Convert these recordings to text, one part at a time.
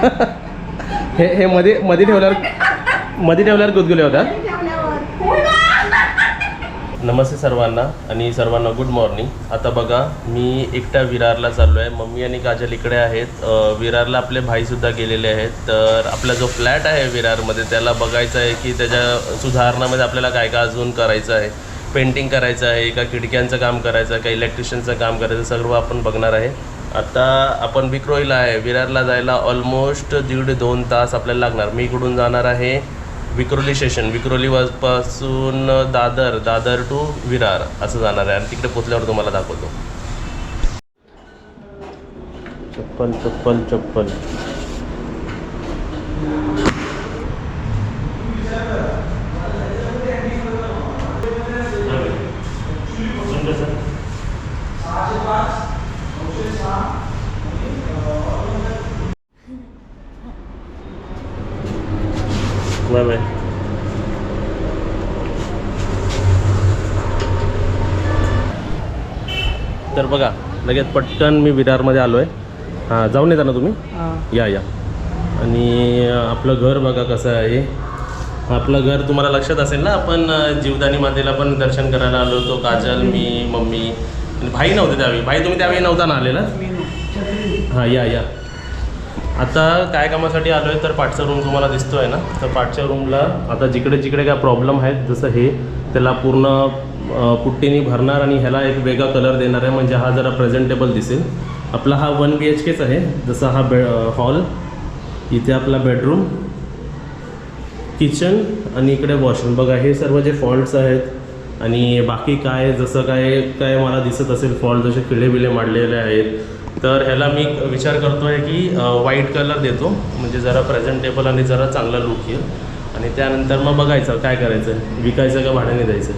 हे मध्ये ठेवल्यावर गुदगुले होतात. नमस्ते सर्वांना आणि सर्वांना गुड मॉर्निंग. आता बघा मी एकटा विरारला चाललो आहे. मम्मी आणि काजल इकडे आहेत. विरारला आपले भाईसुद्धा गेलेले आहेत. तर आपला जो फ्लॅट आहे विरारमध्ये त्याला बघायचं आहे की त्याच्या सुधारणामध्ये आपल्याला काय काय अजून करायचं आहे. पेंटिंग करायचं आहे का खिडक्यांचं काम करायचं आहे का इलेक्ट्रिशियनचं काम करायचं सर्व आपण बघणार आहे. आता आपण विक्रोळीला आहे. विरारला जायला ऑलमोस्ट 1.5-2 तास आपल्याला लागणार. मी इकडून जाणार आहे विक्रोली स्टेशन. विक्रोलीपासून दादर टू विरार असं जाणार आहे आणि तिकडे पोचल्यावर तुम्हाला दाखवतो. चप्पल बाय. तर बघा लगेच पटकन मी विरारमध्ये आलो आहे. हां जाऊन येता ना तुम्ही? या. आणि आपलं घर बघा कसं आहे. आपलं घर तुम्हाला लक्षात असेल ना, आपण जीवदानी मातेला पण दर्शन करायला आलो होतो. काजल, मी, मम्मी आणि भाई नव्हते त्यावेळी. भाई तुम्ही त्यावेळी नव्हता ना आलेला? हां या. आता काय कामासाठी आलो आहे तर पाठचा रूम तुम्हाला दिसतो आहे ना, तर पाठच्या रूमला आता जिकडे काय प्रॉब्लेम आहेत जसं हे त्याला पूर्ण पुट्टीने भरणार आणि ह्याला एक वेगळा कलर देणार आहे म्हणजे हा जरा प्रेझेंटेबल दिसेल. आपला हा 1 BHKच आहे. जसा हा हॉल, इथे आपला बेडरूम, किचन आणि इकडे वॉशरूम. बघा हे सर्व जे फॉल्ट्स आहेत आणि बाकी काय जसं काय मला दिसत असेल फॉल्ट जसे किडे मांडलेले आहेत तर ह्याला मी विचार करतो आहे की व्हाईट कलर देतो म्हणजे जरा प्रेझेंटेबल आणि जरा चांगला लुक येईल. आणि त्यानंतर मग बघायचं काय करायचं, विकायचं का भाड्याने द्यायचं.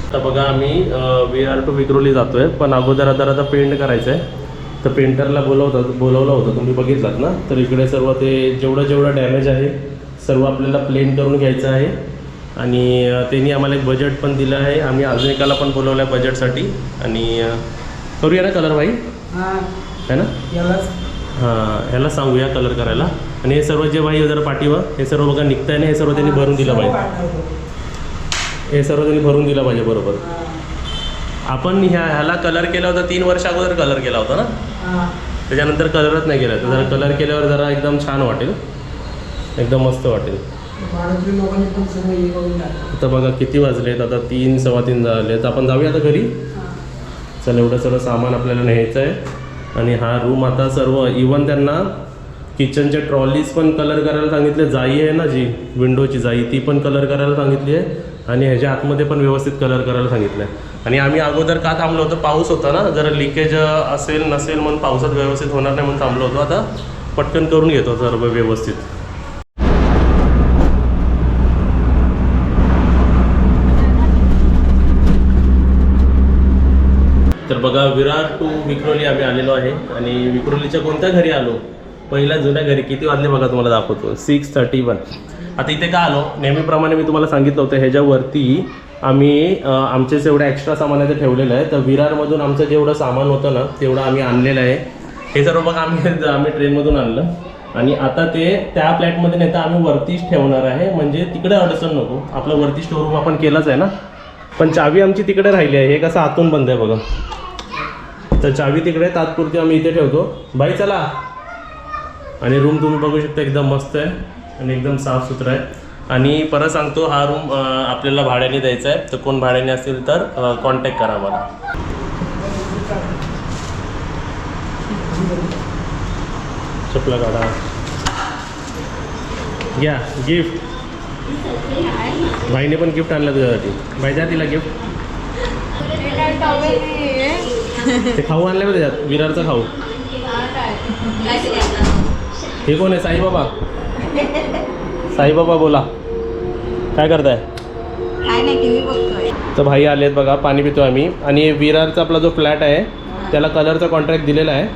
आता बघा आम्ही विरार टू विक्रोली जातो आहे. पण अगोदर आता पेंट करायचं आहे. तर पेंटरला बोलवलं होतं तुम्ही बघितलात ना. तर इकडे सर्व ते जेवढं डॅमेज आहे सर्व आपल्याला प्लेन करून घ्यायचं आहे. आणि त्यांनी आम्हाला एक बजेट पण दिलं आहे. आम्ही अजून एकाला पण बोलवलं आहे बजेटसाठी. आणि करूया ना कलर भाई है ना? हां ह्याला सांगूया कलर करायला. आणि हे सर्व जे भाई जरा पाठीवर हे सर्व बघा निघतं आहे ना, हे सर्व त्यांनी भरून दिलं पाहिजे. हे सर्व त्यांनी भरून दिलं पाहिजे बरोबर. आपण ह्याला कलर केला होता 3 वर्ष अगोदर कलर केला होता ना, त्याच्यानंतर कलरच नाही केला. तर जरा कलर केल्यावर जरा एकदम छान वाटेल, एकदम मस्त वाटेल. आता बघा किती वाजलेत, आता 3, 3:15 झाले. तर आपण जाऊया आता घरी. चल एवढं सर्व सामान आपल्याला न्यायचं आहे. आणि हा रूम आता सर्व इवन त्यांना किचनच्या ट्रॉलीज पण कलर करायला सांगितले. जाई आहे ना जी विंडोची जाई ती पण कलर करायला सांगितली आहे. आणि ह्याच्या आतमध्ये पण व्यवस्थित कलर करायला सांगितलं आहे. आणि आम्ही अगोदर का थांबलो होतो, पाऊस होता ना, जरा लिकेज असेल नसेल म्हणून पावसात व्यवस्थित होणार नाही म्हणून थांबलो होतो. आता पटकन करून घेतो सर्व व्यवस्थित. तर बघा विरार टू विक्रोली आम्ही आलेलो आहे. आणि विक्रोलीच्या कोणत्या घरी आलो? पहिल्या जुन्या घरी. किती वाजले बघा तुम्हाला दाखवतो, 6:31. आता इथे का आलो, नेहमीप्रमाणे मी तुम्हाला सांगितलं होतं ह्याच्यावरती आम्ही आमचे जेवढं एक्स्ट्रा सामान आहे ते ठेवलेलं आहे. तर विरारमधून आमचं जेवढं सामान होतं ना तेवढं आम्ही आणलेलं आहे. हे सर्व बघा आम्ही ट्रेनमधून आणलं. आणि आता ते त्या फ्लॅटमध्ये नाही तर आम्ही वरतीच ठेवणार आहे म्हणजे तिकडे अडचण नको. आपलं वरती स्टोरूम आपण केलंच आहे ना, पण चावी आमची तिकडे राहिली आहे. हे कसं आतून बंद आहे बघा. तर चावी तिकडे तात्पुरती आम्ही इथे ठेवतो. बाई चला. आणि रूम तुम्ही बघू शकता एकदम मस्त आहे आणि एकदम साफसुथरा आहे. आणि परत सांगतो हा रूम आपल्याला भाड्याने द्यायचा आहे. तर कोण भाड्याने असेल तर कॉन्टॅक्ट करा मला. चपला काढा, घ्या गिफ्ट. भाईने पण गिफ्ट आणलं तुझ्यासाठी. भाई द्या तिला गिफ्ट. ते खाऊ आणलं बघ त्याच्यात, विरारचा खाऊ. हे कोण आहे? साईबाबा. साईबाबा बोला, काय करताय? काय नाही, टीव्ही बघतोय. तर भाई आलेत बघा, पाणी पितो आम्ही. आणि विरारचा आपला जो फ्लॅट आहे त्याला कलरचा कॉन्ट्रॅक्ट दिलेला आहे.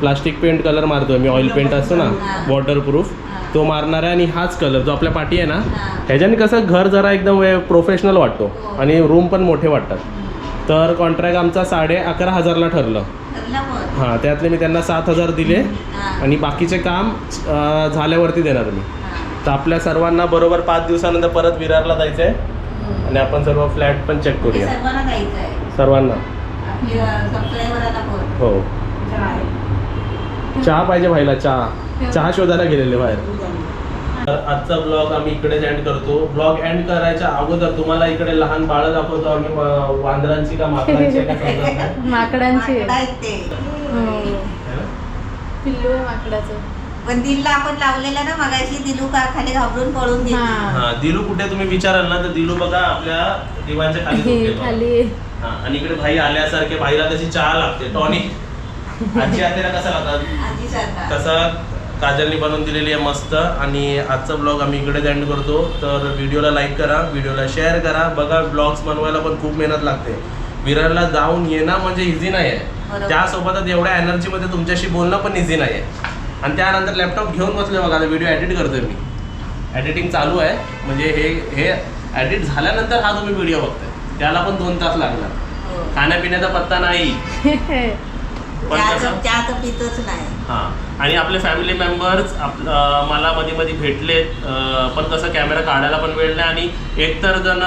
प्लास्टिक पेंट कलर मारतोय मी, ऑइल पेंट असतो ना वॉटरप्रूफ. तो मारणार आहे आणि हाच कलर जो आपल्या पाठी आहे ना हा. ह्याच्याने कसं घर जरा एकदम प्रोफेशनल वाटतो आणि रूम पण मोठे वाटतात. तर कॉन्ट्रॅक्ट आमचा 11,500ला ठरलं. ठरलं मग. हां त्यातले मी त्यांना 7,000 दिले हा. आणि बाकीचे काम झाल्यावरती देणार मी. हा. तर आपल्या सर्वांना बरोबर 5 दिवसानंतर परत विरारला जायचं आहे आणि आपण सर्व फ्लॅट पण चेक हे करूया सर्वांना जायचं आहे. सर्वांना. आपली सबस्क्रायबरांना पण. हो चहा पाहिजे भाईला, चहा शोधायला गेलेले बाहेर. तर आजचा ब्लॉग आम्ही इकडेच एंड करतो. ब्लॉग एंड करायच्या अगोदर तुम्हाला इकडे लहान बाळं दाखवतो आम्ही, वांदरांची का माकडांची का समजत नाही. माकडांची माकडं आहेत ते. पिल्लू आहे माकडाचं. पण दिलला आपण लावलेलं ना मगाशी, दिलू का खाली घाबरून पळून गेली. हा दिलू कुठे तुम्ही विचाराल ना तर दिलू बघा आपल्या दिवाणच्या खाली झोपलेला. खाली हा आणि इकडे भाई आल्यासारखे, भाईला कशी चहा लागते टॉनिक, आजी आतेला कसा लागतात आजीसारखा. तसा काजलनी बनवून दिलेली आहे मस्त. आणि आजचा ब्लॉग आम्ही इकडेच एंड करतो. तर व्हिडिओला लाईक करा, व्हिडिओला शेअर करा. बघा ब्लॉग्स बनवायला पण खूप मेहनत लागते. विरारला जाऊन येणं म्हणजे इझी नाही आहे, बरोबर. त्यासोबतच एवढ्या एनर्जीमध्ये तुमच्याशी बोलणं पण इझी नाही आहे. आणि त्यानंतर लॅपटॉप घेऊन बसले बघा, आता व्हिडिओ एडिट करतोय मी, एडिटिंग चालू आहे. म्हणजे हे एडिट झाल्यानंतर हा तुम्ही व्हिडिओ बघताय, त्याला पण 2 तास लागणार. हो. खाण्यापिण्याचा पत्ता नाही. पण कसं चहा तर पितच नाही. हां आणि आपले फॅमिली मेंबर्स मला मध्ये मध्ये भेटलेत, पण कसं कॅमेरा काढायला पण वेळ नाही. आणि एकतर जण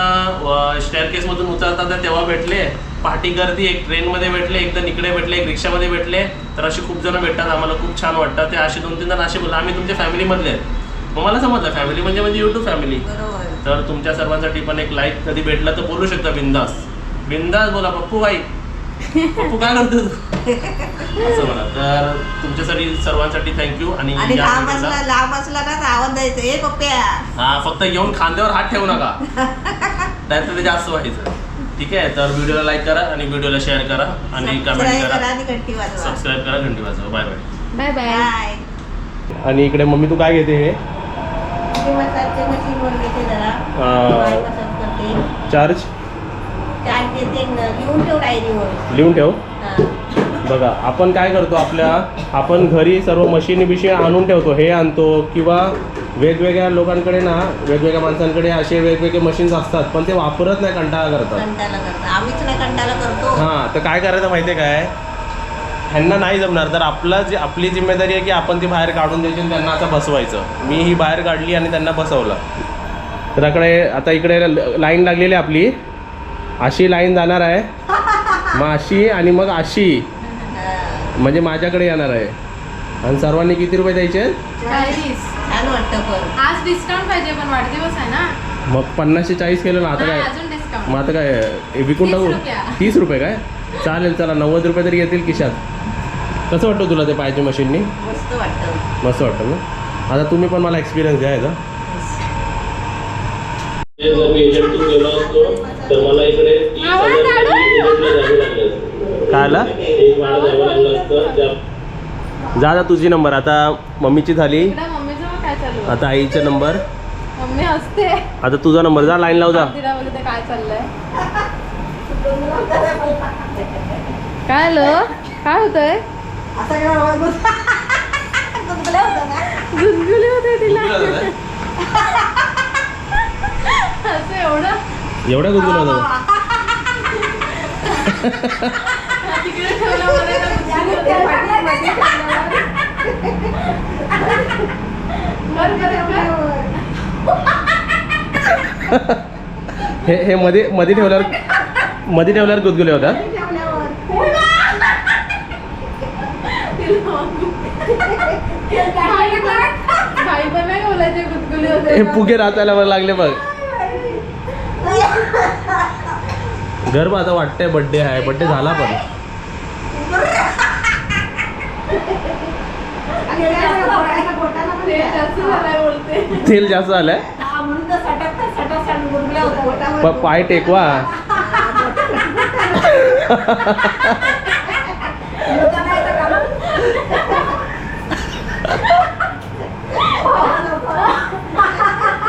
स्टेअरकेसमधून उतरतात तर तेव्हा भेटले, पाठी गर्दी, एक ट्रेनमध्ये भेटले, एक जण इकडे भेटले, एक रिक्षामध्ये भेटले. तर असे खूप जण भेटतात, आम्हाला खूप छान वाटतं. ते असे 2-3 जण असे बोलले आम्ही तुमच्या फॅमिलीमधले आहेत. मग मला समजलं फॅमिली म्हणजे यूट्यूब फॅमिली. बरोबर. तर तुमच्या सर्वांसाठी पण एक लाईक कधी भेटलं तर बोलू शकता बिंदास बिंदास बोला पप्पू भाई, पप्पू काय करतो तू असं म्हणा. तर तुमच्यासाठी सर्वांसाठी थँक्यू. आणि आणि या लांब व्हिडिओला- असला ना तर आवाज द्यायचं, ए पप्प्या. हा फक्त येऊन खांद्यावर हात ठेवू नका, त्यात ते जास्त व्हायचं. ठीक आहे, तर व्हिडिओला लाईक करा आणि व्हिडिओला शेअर करा आणि कमेंट सबस्क्राईब करा, करा आणि घंटी वाजवा. सबस्क्राईब करा, घंटी वाजवा. Bye bye. Bye bye. Bye. आणि इकडे मम्मी तू काय घेते हे मसाजचे मशीनवर घेते जरा. हा. बाय मसाज करते. चार्ज चार्ज देते, लिहून ठेव डायरीवर. लिहून ठेव. हा. बघा आपण काय करतो, आपण घरी सर्व मशीनी बिशी आणून ठेवतो, हे आणतो किंवा वेगवेगळ्या लोकांकडे ना, वेगवेगळ्या माणसांकडे असे वेगवेगळे मशीन्स असतात, पण ते वापरत नाही, कंटाळा करतात. कंटाळा करतो आम्हीच नाही, कंटाळा करतो. हां तर काय करायचं माहिती आहे काय, ह्यांना नाही जमणार तर आपली जिम्मेदारी आहे की आपण ती बाहेर काढून द्यायची आणि त्यांना असं बसवायचं. मी ही बाहेर काढली आणि त्यांना बसवलं. तर आता इकडे लाईन लागलेली आहे आपली, अशी लाईन जाणार आहे, मग अशी आणि मग अशी, म्हणजे माझ्याकडे येणार आहे. आणि सर्वांनी किती रुपये द्यायचे? 40. छान वाटतं पण. आज डिस्काउंट पाहिजे पण वाढदिवस आहे ना. मग 50 चे 40 केलं ना, आता नाही, काय अजून डिस्काउंट. मग आता काय विकून 30 टाकू? रुपया. 30 रुपये काय चालेल, चला 90 रुपये तरी येतील खिशात. कसं वाटतं तुला ते पायाच्या मशीननी? मस्त वाटतं. मस्त वाटतं ना. आता तुम्ही पण मला एक्सपिरियन्स द्या याचा. जर मी एजंट गेलो असतो तर मला इकडे 30,000 एजंटला द्यावे लागले असते. काय आला? एक भाडं द्यावं लागलं असतं. जा तुझी नंबर आता मम्मीची झाली, इकडे मम्मीचं मग काय चालू आहे? आता आईचा नंबर, मम्मी हसते. आता तुझा नंबर. जा लाईन लाव जा. तिला बोलते काय चाललंय. काय आलं, काय होतंय? असं काय गुदगुल्या होतं ना. गुदगुली होते तिला. असं एवढा गुदगुला होता? तिकडे ठेवलं मला ना गुदगुली होते. हे मध्ये ठेवल्यावर गुदगुले होता. काही पण नाही बोलायचे, गुदगुली होते. हे फुगे राचायला लागले बघ. गर्भ आता वाटतंय बड्डे आहे, बड्डे झाला पण. ते जास्त झालंय बोलते. तेल जास्त झालंय. म्हणून तर सटक गुदगुल्या होत्या. पाय टेकवा.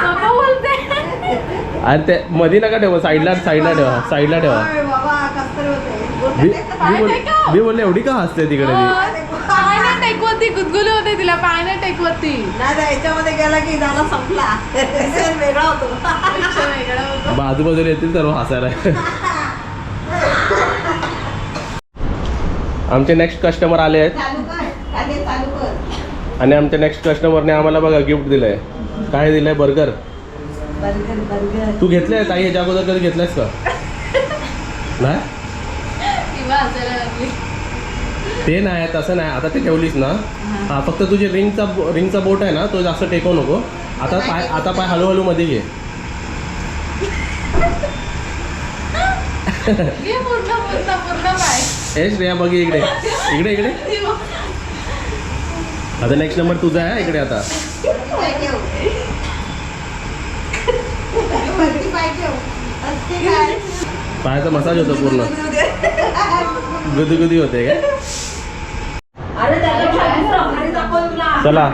नको बोलते. आणि ते मध्ये नका ठेवा, साईडला ठेवा. बाबा कसं होते. मी बोलले एवढी का हसते तिकडे ती? काय नाही टेकवत, ती गुदगुली होते तिला. तिला पाय नाही टेकवती. नाही याच्यामध्ये गेला की झाला संपला. वेगळा होतो. पेक्षा वेगळा होतो. आजूबाजूला येतील सर्व हसायला. आमचे नेक्स्ट कस्टमर आले आहेत चालू कर खाली चालू कर. आणि आमच्या नेक्स्ट कस्टमरने आम्हाला बघा गिफ्ट दिलंय. काय दिलंय? बर्गर. Burger burger. तू घेतलंय ताई ह्याच्या अगोदर कधी घेतलंयस का? नाही किंवा हसायला लागली. ते नाही तसं नाही. आता ते ठेवलीस ना, हा फक्त तुझी रिंगचा बोट आहे ना तो जास्त टेकवू नको. आता पाय हळूहळू मध्ये घे. घे पूर्ण पाय. हे श्रेया बघ इकडे इकडे इकडे. आता नेक्स्ट नंबर तुझा आहे इकडे. आता पाय ठेव. वरती पाय ठेव. असते काय? पायाचा मसाज होतो पूर्ण. गुदगुदी होते काय? अरे त्याला खाली दाखव तुला. चला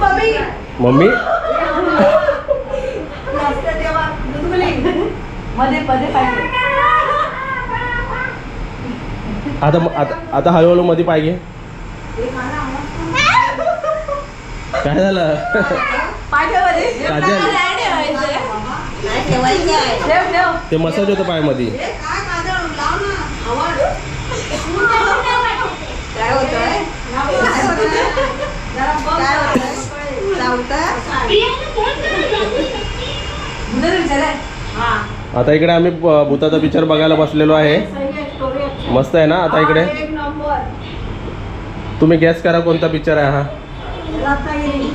मम्मी मम्मी मध्ये मध्ये पाय ठेव. आता हळूहळू मध्ये पाय घे. काय झालं? पाय ठेव मध्ये. काजल नाही ठेवायचं आहे. ठेव ठेव. ते मसाज होतं पायामध्ये. काय काजळ लाव ना. आवाज. काय होतंय? काय होतंय? काय होतंय? लावतं? हां. आता इकडे आम्ही भूताचा पिक्चर बघायला बसलेलो आहे. मस्त आहे ना. आता इकडे एक नंबर. तुम्ही गॅस करा कोणता पिक्चर आहे हा. रत्नागिरी.